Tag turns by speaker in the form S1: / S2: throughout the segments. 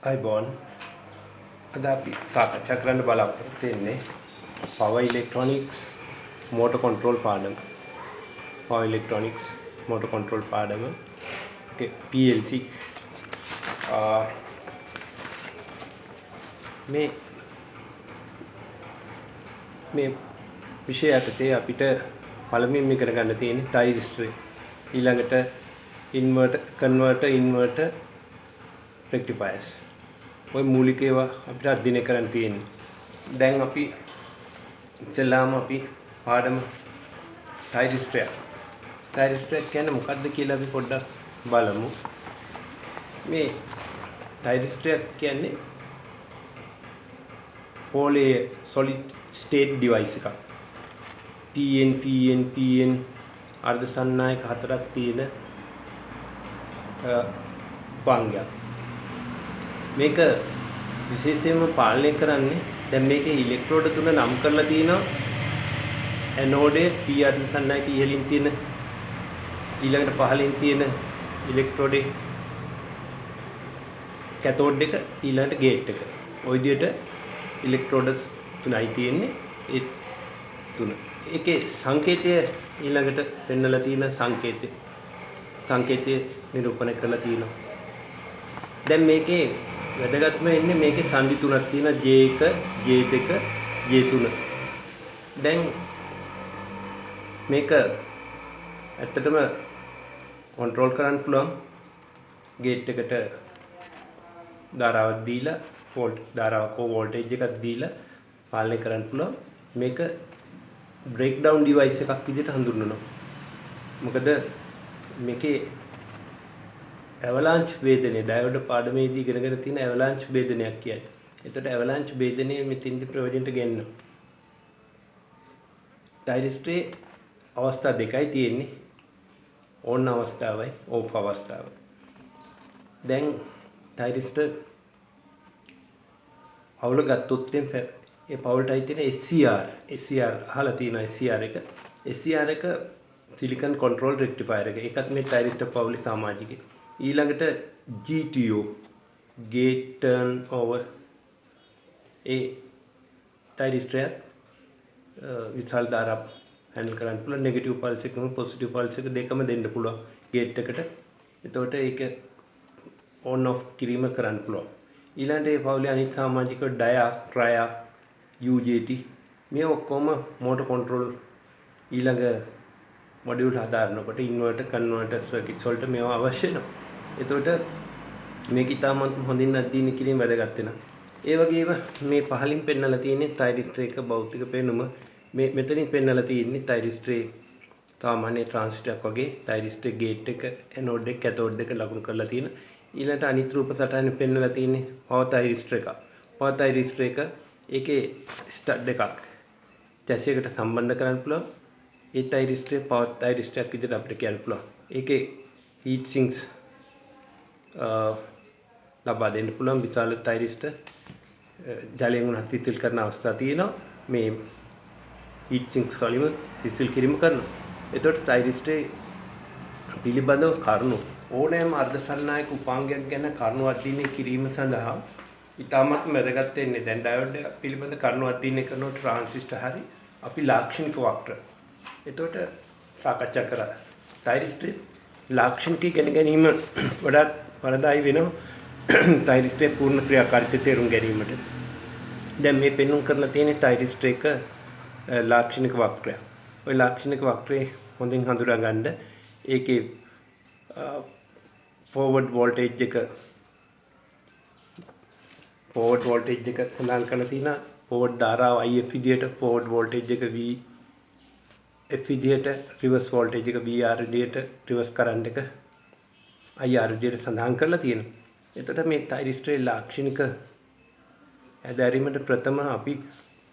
S1: අයිබෝන් අද අපි සාකච්ඡා කරන්න බලාපොරොත්තු වෙන්නේ power electronics motor control පාඩම. power electronics motor control පාඩම. okay PLC මේ විෂය යටතේ අපිට පළමුවෙන් ඉගෙන ගන්න තියෙන්නේ තයිරිස්ටර්. ඊළඟට converter rectifiers. ඔය මූලික ඒවා අපිට අධ්‍යයනය කරන්න තියෙන්නේ. දැන් අපි ඉස්සෙල්ලාම අපි පාඩම තයිරිස්ටර්. තයිරිස්ටර් කියන්නේ මොකක්ද කියලා අපි පොඩ්ඩක් බලමු. මේ තයිරිස්ටර් කියන්නේ පොලේ solid state device එකක්. PN අර්ධ සන්නායක හතරක් තියෙන උපාංගයක්. මේක විශේෂයෙන්ම පාලනය කරන්නේ දැන් මේකේ ඉලෙක්ට්‍රෝඩ තුන නම් කරලා තිනවා. ඇනෝඩේ P අර්ධ සන්නායක ඉහළින් තියෙන ඊළඟට පහළින් තියෙන ඉලෙක්ට්‍රෝඩේ කැතෝඩ් එක ඊළඟට ගේට් එක. ওই විදිහට ඉලෙක්ට්‍රෝඩ තුනයි තියෙන්නේ. ඒ තුන. ඒකේ සංකේතය ඊළඟට පෙන්වලා තියෙන සංකේතය නිරූපණය කරලා තියෙනවා. දැන් මේකේ වැදගත්ම ඉන්නේ මේකේ සංදි තුනක් තියෙනවා J1, J2, J3. දැන් මේක ඇත්තටම කන්ට්‍රෝල් කරන්න පුළුවන් ගේට් එකට ධාරාවක් දීලා වෝල්ටේජ් එකක් දීලා පාලනය කරන්න පුළුවන්. මේක බ්‍රේක් ඩවුන් ඩිවයිස් එකක් විදිහට හඳුන්වනවා. මොකද මේකේ ඇවලාන්ච් වේදනය ඩයෝඩ් පාඩමේදී ඉගෙනගෙන තියෙන ඇවලාන්ච් වේදනයක් කියන්නේ. එතකොට ඇවලාන්ච් වේදනය මෙතින්දි ප්‍රයෝජනට ගන්න. තයිරිස්ටරේ අවස්ථා දෙකයි තියෙන්නේ. ඕන් අවස්ථාවයි ඕෆ් අවස්ථාවයි. දැන් තයිරිස්ටර් පවුල ගත්තොත් ඒ පවුලටයි තියෙන SCR අහලා තියෙනවා SCR එක. SCR එක සිලිකන් කන්ට්‍රෝල් රෙක්ටිෆයර් එක. ඒකත් මේ තයිරිස්ටර් පවුලේ සමාජිකයි. ඊළඟට GTO gate turn over ඒ තයිරිස්ටර් විශාල ධාරා හැන්ඩල් කරන්න පුළුවන්. නෙගටිව් පල්ස් එකම පොසිටිව් පල්ස් එක දෙකම දෙන්න පුළුවන් ගේට් එකට. එතකොට ඒක on off කිරීම කරන්න පුළුවන්. ඊළඟට ඒ පවුලේ අනිත් සමාජිකව ඩයා, ට්‍රයා, UJT මේ ඔක්කොම motor control ඊළඟ මොඩියුල් හදාරනකොට ඉන්වර්ටර් කන්වර්ටර් සර්කිට්ස් වලට මේවා අවශ්‍ය වෙනවා. එතකොට මේක ඉතාමත් හොඳින් අධ්‍යයනය කිරීම වැදගත් වෙනවා. ඒ වගේම මේ පහලින් පෙන්වලා තියෙන්නේ තයිරිස්ටර් එක භෞතික පෙනුම. මේ මෙතනින් පෙන්වලා තියෙන්නේ තයිරිස්ටරේ සාමාන්‍ය ට්‍රාන්සිස්ටරයක් වගේ තයිරිස්ටර් ගේට් එක, ඇනෝඩ් එක, කැතෝඩ් එක ලකුණු කරලා තියෙන. ඊළඟට අනිත් රූප සටහන පෙන්වලා තියෙන්නේ පවර් තයිරිස්ටර් එක. පවර් තයිරිස්ටර් එක ඒකේ ස්ටඩ් එකක් චැසියකට සම්බන්ධ කරන්න පුළුවන්. ඒ තයිරිස්ටරේ පවර් තයිරිස්ටරයක් විදිහට අපිට කියන්න පුළුවන්. ඒකේ හීට් සිංක්ස් ලබා දෙන්න පුළුවන්. විශාල තයිරිස්ටර් ජලයෙන් උනත් සිසිල් කරන අවස්ථා තියෙනවා. මේ හීට් සිංක්ස් වලින් සිසිල් කිරීම කරනවා. එතකොට තයිරිස්ටරේ පිළිබඳව කරුණු ඕනෑම අර්ධ සන්නායක උපාංගයක් ගැන කරුණු අධ්‍යයනය කිරීම සඳහා ඉතාමත් වැදගත් වෙන්නේ. දැන් ඩයෝඩ් පිළිබඳ කරුණු අධ්‍යයනය කරන ට්‍රාන්සිස්ටර් හරි අපි ලාක්ෂණික වක්‍ර. එතකොට සාකච්ඡා කරා තයිරිස්ටරේ ලාක්ෂණික ගැනීම වඩාත් වරදායි වෙනවා තයිරිස්ටරේ පූර්ණ ක්‍රියාකාරීත්වය තේරුම් ගැනීමට. දැන් මේ පෙන්වුම් කරලා තියෙන තයිරිස්ටර් එක ලාක්ෂණික වක්‍රය. ওই ලාක්ෂණික වක්‍රේ හොඳින් හඳුනා ගන්න ඒකේ ෆෝවර්ඩ් වෝල්ටේජ් එක සඳහන් කරලා තියෙනවා. ෆෝවර්ඩ් ධාරාව IF විදියට, ෆෝවර්ඩ් වෝල්ටේජ් එක VF විදියට, රිවර්ස් වෝල්ටේජ් එක VR විදියට, රිවර්ස් කරන්ට් එක IR විදියට සඳහන් කරලා තියෙනවා. එතකොට මේ තයිරිස්ටරේ ලාක්ෂණික හැදෑරීමට ප්‍රථම අපි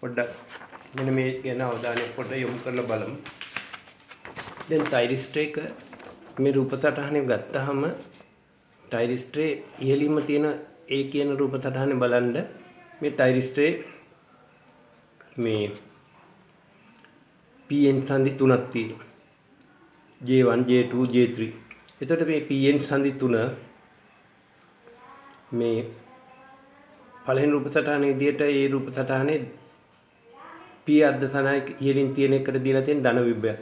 S1: පොඩ්ඩක් මෙන්න මේ ගැන අවධානය පොඩ්ඩක් යොමු කරලා බලමු. දැන් තයිරිස්ටර් එක මේ රූප සටහනේ ගත්තාම තයිරිස්ටරේ ඉහළින්ම තියෙන ඒ කියන රූප සටහනේ බලන්න මේ තයිරිස්ටරේ මේ PN සංදි තුනක් තියෙනවා. J1, J2, J3. එතකොට මේ PN සංදි තුන මේ පළවෙනි රූප සටහන විදියට ඒ රූප සටහනේ P අර්ධසනායක ඉහළින් තියෙන එකට දීලා තියෙන ධන විභවය.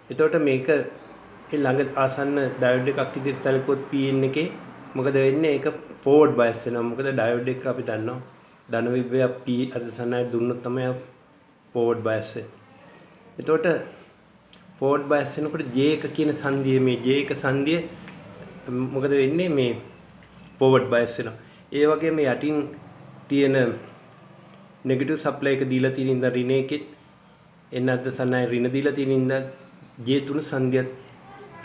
S1: එතකොට මේක ඒ ළඟ ආසන්න ඩයෝඩ් එකක් විදිහට සැලකුවොත් Pn එකේ මොකද වෙන්නේ? ඒක ෆෝවර්ඩ් බයස් වෙනවා. මොකද ඩයෝඩ් එක අපි දන්නවා ධන විභවය P අර්ධසනායක දුන්නොත් තමයි ෆෝවර්ඩ් බයස් වෙන්නේ. එතකොට ෆෝවර්ඩ් බයස් වෙනකොට J එක කියන සංදිය මේ J එක සංදිය මොකද වෙන්නේ? මේ ෆෝවර්ඩ් බයස් වෙනවා. ඒ වගේම යටින් තියෙන නෙගටිව් සප්ලයි එක දීලා තියෙන ඉඳන් ඍණ එකෙත් එන්න අර්ධසනාය ඍණ දීලා තියෙන ඉඳන් J3 සංදියත්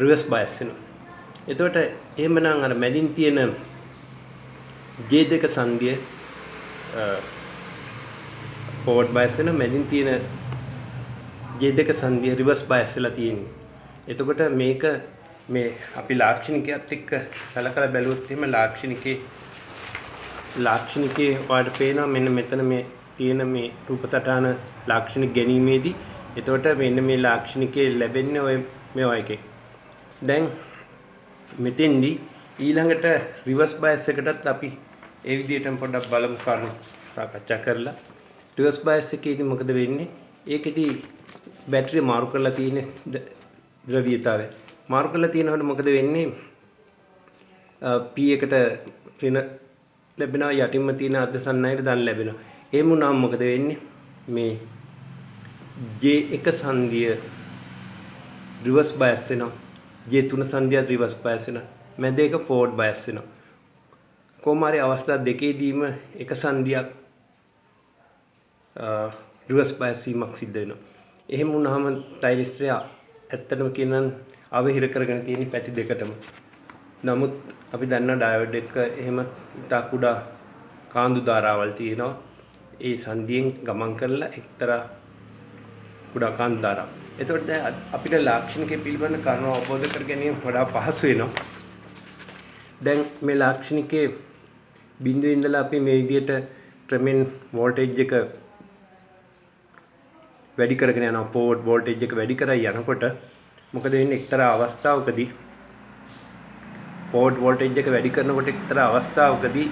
S1: රිවර්ස් බයස් වෙනවා. එතකොට එහෙමනම් අර මැදින් තියෙන J2 සංදිය ෆෝවර්ඩ් බයස් වෙනවා. මැදින් තියෙන J2 සංදිය රිවර්ස් බයස් වෙලා තියෙන්නේ. එතකොට මේක මේ අපි ලාක්ෂණිකයත් එක්ක සලකලා බැලුවොත් එහෙම ලාක්ෂණිකේ ඔයාලට පේනවා මෙන්න මෙතන මේ තියෙන මේ රූප සටහන ලාක්ෂණික ගැනීමේදී එතකොට මෙන්න මේ ලාක්ෂණිකේ ලැබෙන්නේ ඔය මේවා එකෙන්. දැන් මෙතෙන්දී ඊළඟට රිවර්ස් බයස් එකටත් අපි ඒ විදිහටම පොඩ්ඩක් බලමු කරුණු සාකච්ඡා කරලා. රිවර්ස් බයස් එකේදී මොකද වෙන්නේ? ඒකෙදී බැටරිය මාරු කරලා තියෙන ද්‍රව්‍යතාවය. මාරු කරලා තියෙනකොට මොකද වෙන්නේ? P එකට ඍණ ලැබෙනවා යටින්ම තියෙන අර්ධසන්නයට ධන ලැබෙනවා. එහෙම වුණාම මොකද වෙන්නේ? මේ J1 සංදිය රිවර්ස් බයස් වෙනවා. J3 සංදිය රිවර්ස් බයස් වෙනවා. මැද එක ෆෝවර්ඩ් බයස් වෙනවා. කොහොම හරි අවස්ථා දෙකේදීම එක සංදියක් රිවර්ස් බයස් වීමක් සිද්ධ වෙනවා. එහෙම වුණාම ටයිරිස්ටරය ඇත්තටම කියනනම් අවහිර කරගෙන තියෙන පැති දෙකටම. නමුත් අපි දන්නා ඩයෝඩ් එක එහෙම ඉතා කුඩා කාන්දු ධාරාවල් තියෙනවා. ඒ සංදියෙන් ගමන් කරලා එක්තරා කුඩා කාන්දු ධාරාවක්. එතකොට දැන් අපිට ලාක්ෂණිකයේ පිළිබඳ කරුණු අවබෝධ කර ගැනීම වඩා පහසු වෙනවා. දැන් මේ ලාක්ෂණිකයේ බිඳුවේ ඉඳලා අපි මේ විදිහට ක්‍රමෙන් වෝල්ටේජ් එක වැඩි කරගෙන යනවා. ෆෝවර්ඩ් වෝල්ටේජ් එක වැඩි කරලා යනකොට මොකද වෙන්නේ? එක්තරා අවස්ථාවකදී ෆෝවර්ඩ් වෝල්ටේජ් එක වැඩි කරනකොට එක්තරා අවස්ථාවකදී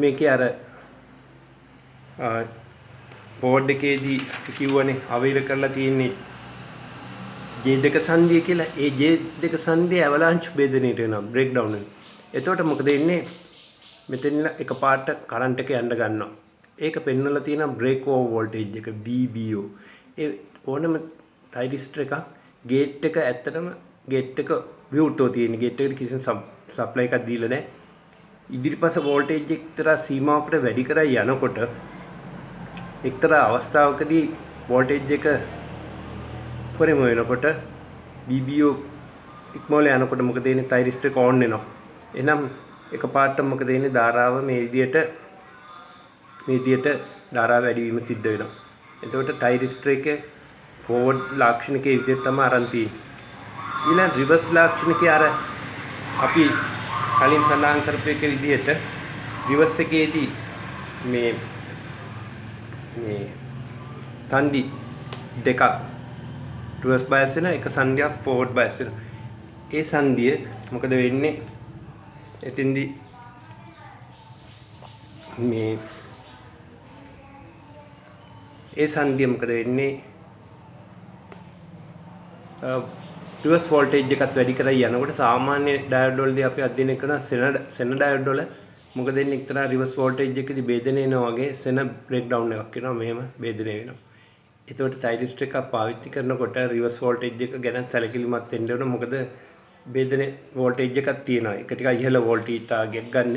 S1: මේකේ අර ෆෝවර්ඩ් එකේදී කිව්වනේ අවහිර කරලා තියෙන්නේ J2 සංදිය කියලා. ඒ J2 සංදිය ඇවලාන්ච් බෙදෙන්නට වෙනවා, බ්‍රේක් ඩවුන් වෙනවා. එතකොට මොකද වෙන්නේ? මෙතන එකපාරට කරන්ට් එක යන්න ගන්නවා. ඒක පෙන්වලා තියෙනවා බ්‍රේක් ඕවර් වෝල්ටේජ් එක VBO. ඒ ඕනම ටයිරිස්ටර් එකක් ගේට් එක ඇත්තටම ගේට් එක විවෘතව තියෙන. ගේට් එකට කිසිම සප්ලයි එකක් දීලා නැහැ. ඉදිරිපස වෝල්ටේජ් එක්තරා සීමාවකට වැඩි කරලා යනකොට එක්තරා අවස්ථාවකදී වෝල්ටේජ් එක පරිම වෙනකොට BBO ඉක්මවල යනකොට මොකද වෙන්නේ? ටයිරිස්ටර් එක ඕන් වෙනවා. එහෙනම් එකපාරට මොකද වෙන්නේ? ධාරාව මේ විදිහට ධාරාව වැඩි වීම සිද්ධ වෙනවා. එතකොට ටයිරිස්ටර් එකේ ෆෝවර්ඩ් ලාක්ෂණිකයේ විදිහට තමයි අරන් තියෙන්නේ. ඊළඟ රිවර්ස් ලාක්ෂණිකයේ අර අපි කලින් සඳහන් කරපු එක විදිහට රිවර්ස් එකේදී මේ සංදි දෙකක් රිවර්ස් බයස් වෙන එක සංදියක් ෆෝවර්ඩ් බයස් වෙන. ඒ සංදිය මොකද වෙන්නේ? එතින්දී ඒ සංදිය මොකද වෙන්නේ? රිවර්ස් වෝල්ටේජ් එකත් වැඩි කරලා යනකොට සාමාන්‍ය ඩයෝඩ් වලදී අපි අධ්‍යයනය කරන සෙන ඩයෝඩ් වල මොකද වෙන්නේ? එක්තරා රිවර්ස් වෝල්ටේජ් එකකදී ભેදනය වෙනවා වගේ සෙන බ්‍රේක් ඩවුන් එකක් වෙනවා. මෙහෙම ભેදනය වෙනවා. එතකොට ටයිරිස්ටර් එකක් පාවිච්චි කරනකොට රිවර්ස් වෝල්ටේජ් එක ගැන සැලකිලිමත් වෙන්න ඕන. මොකද ભેදනය වෝල්ටේජ් එකක් තියෙනවා. ඒක ටිකක් ඉහළ වෝල්ටේජ් තාගයක් ගන්න.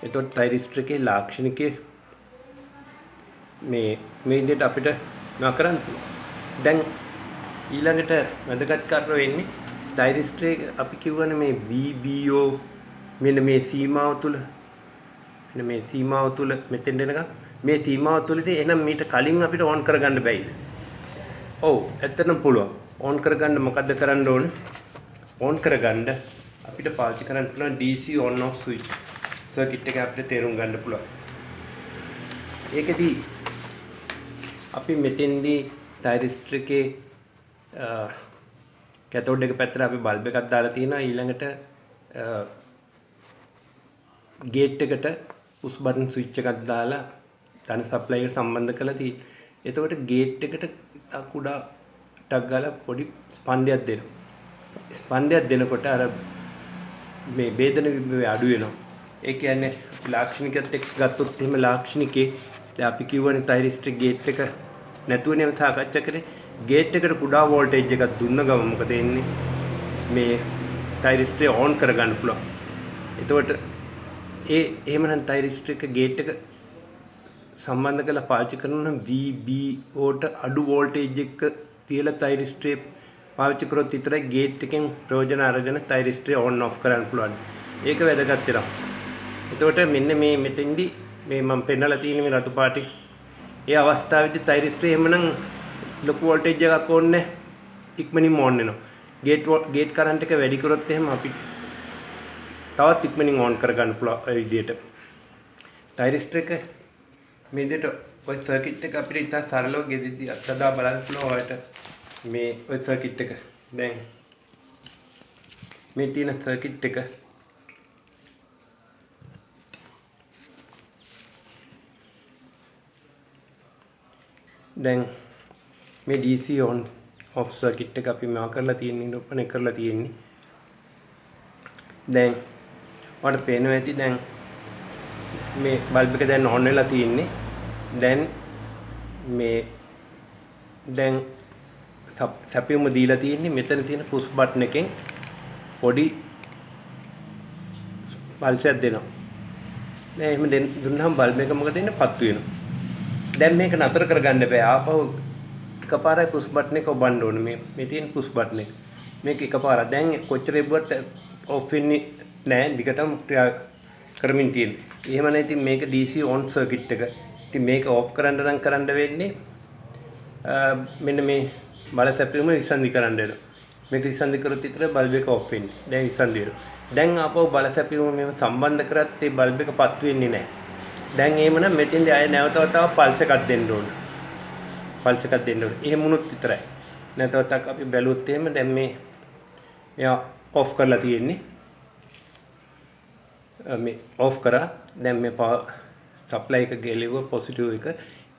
S1: එතකොට ටයිරිස්ටර් එකේ ලාක්ෂණිකයේ මේ විදිහට අපිට නා කරන්න පුළුවන්. දැන් ඊළඟට වැදගත් කාරණා වෙන්නේ ටයිරිස්ටර් එක අපි කියවනේ මේ VBO මෙන්න මේ සීමාව තුල මෙතෙන් දෙනකම් මේ සීමාව තුලදී එහෙනම් මීට කලින් අපිට ඕන් කරගන්න බැයිද? ඔව් ඇත්තටම පුළුවන්. ඕන් කරගන්න මොකද්ද කරන්න ඕනේ? ඕන් කරගන්න අපිට පාවිච්චි කරන්න පුළුවන් DC on off switch circuit එක අපිට තේරුම් ගන්න පුළුවන්. ඒකදී අපි මෙතෙන්දී ටයිරිස්ටර් එකේ කැතෝඩ් එක පැත්තට අපි බල්බ් එකක් දාලා තියෙනවා. ඊළඟට ගේට් එකට පුෂ් බටන් ස්විච් එකක් දාලා ධන සප්ලයි එකට සම්බන්ධ කරලා තියෙන්නේ. එතකොට ගේට් එකට කුඩා ටක් ගාලා පොඩි ස්පන්දයක් දෙනවා. ස්පන්දයක් දෙනකොට අර මේ වේදන විභවය අඩු වෙනවා. ඒ කියන්නේ ලාක්ෂණිකත් එක්ක ගත්තොත් එහෙම ලාක්ෂණිකේ දැන් අපි කියවනේ තයිරිස්ටර් ගේට් එක නැතුවනේ සාකච්ඡා කරේ. ගේට් එකට කුඩා වෝල්ටේජ් එකක් දුන්න ගමන් මොකද වෙන්නේ? මේ තයිරිස්ටර් ඕන් කරගන්න පුළුවන්. එතකොට එහෙමනම් තයිරිස්ටර් එක ගේට් එක සම්බන්ධ කරලා පාවිච්චි කරනවා නම් VBO ට අඩු වෝල්ටේජ් එක තියලා තයිරිස්ටර් පාවිච්චි කරොත් විතරයි ගේට් එකෙන් ප්‍රයෝජන අරගෙන තයිරිස්ටර් ඕන් ඔෆ් කරන්න පුළුවන්. ඒක වැදගත් වෙනවා. එතකොට මෙන්න මේ මෙතෙන්දි මේ මම පෙන්නලා තියෙන මේ රතු පාටි ඒ අවස්ථාවේදී තයිරිස්ටර් එහෙමනම් ලොකු වෝල්ටේජ් එකක් ඕනේ ඉක්මනින්ම ඕන් වෙනවා. ගේට් කරන්ට් එක වැඩි කරොත් එහෙම අපි තවත් ඉක්මනින් ඕන් කරගන්න පුළුවන් ඒ විදිහට. තයිරිස්ටර් එක මේ විදිහට ඔය සර්කිට් එක අපිට ඉතා සරලව ගෙදිද්දි අත්දැක බලන්න පුළුවන් ඔයාලට මේ ඔය සර්කිට් එක. දැන් මේ තියෙන සර්කිට් එක දැන් මේ DC on off circuit එක අපි මා කරලා තියෙන්නේ නිරූපණය කරලා තියෙන්නේ. දැන් ඔයාලට පේනවා ඇති දැන් මේ බල්බ් එක දැන් on වෙලා තියෙන්නේ. දැන් මේ දැන් සැපයුම දීලා තියෙන්නේ මෙතන තියෙන පුෂ් බටන් එකෙන් පොඩි පල්ස් එකක් දෙනවා. දැන් එහෙම දුන්නාම බල්බ් එක මොකද වෙන්නේ? පත්තු වෙනවා. දැන් මේක නතර කරගන්න බෑ. ආපහු එකපාරයි පුෂ් බටන් එක ඔබන්න ඕනේ. මේ තියෙන පුෂ් බටන් එක. මේක එකපාරයි. දැන් කොච්චර එබ්බුවත් ඔෆ් වෙන්නේ නැහැ. දිගටම ක්‍රියා කරමින් තියෙන්නේ. එහෙම නැත්නම් මේක DC on circuit එක. ඉතින් මේක ඔෆ් කරන්න නම් කරන්න වෙන්නේ මෙන්න මේ බල සැපයුම විසන්ධි කරන්න වෙනවා. මේක විසන්ධි කරොත් විතර බල්බ් එක ඔෆ් වෙන්නේ. දැන් විසන්ධි වෙනවා. දැන් ආපහු බල සැපයුම මේව සම්බන්ධ කරත් ඒ බල්බ් එක පත් වෙන්නේ නැහැ. දැන් එහෙමනම් මෙතෙන්දී ආයෙ නැවතවත් පල්ස් එකක් දෙන්න ඕන. පල්ස් එකක් දෙන්න ඕන. එහෙම වුණොත් විතරයි. නැවතත් අපි බැලුවොත් එහෙම දැන් මේ එයා ඔෆ් කරලා තියෙන්නේ. මේ ඔෆ් කරා. දැන් මේ සප්ලයි එක ගෙලෙවුවා පොසිටිව් එක.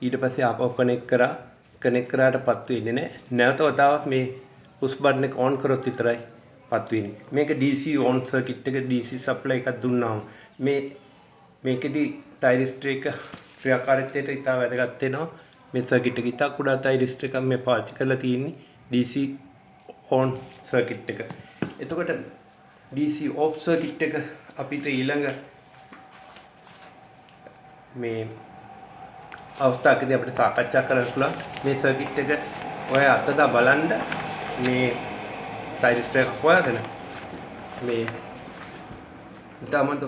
S1: ඊට පස්සේ ආපහු කනෙක්ට් කරා. කනෙක්ට් කරාට පත් වෙන්නේ නැහැ. නැවතත් මේ පුෂ් බටන් එක ඔන් කරොත් විතරයි පත් වෙන්නේ. මේක DC on circuit එක DC සප්ලයි එකක් දුන්නාම මේකෙදි තයිරිස්ටර් එක ක්‍රියාකාරීත්වයට ඉතා වැදගත් වෙනවා. මේ සර්කිට් එක ඉතා කුඩා තයිරිස්ටර් එකක් මේ පාවිච්චි කරලා තියෙන්නේ DC on circuit එක. එතකොට DC off circuit එක අපිට ඊළඟ මේ අවස්ථාවකදී අපිට සාකච්ඡා කරන්න පුළුවන්. මේ සර්කිට් එක ඔය අතදා බලන්න මේ තයිරිස්ටර් එක හොයාගෙන මේ ඉතාමත්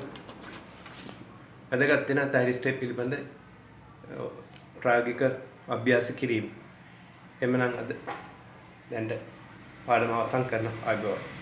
S1: වැදගත් වෙන තයිරිස්ටර් පිළිබඳ ප්‍රායෝගික අභ්‍යාස කිරීම. එමනම් අද දැන් පාඩම අවසන් කරන අයබෝවන්.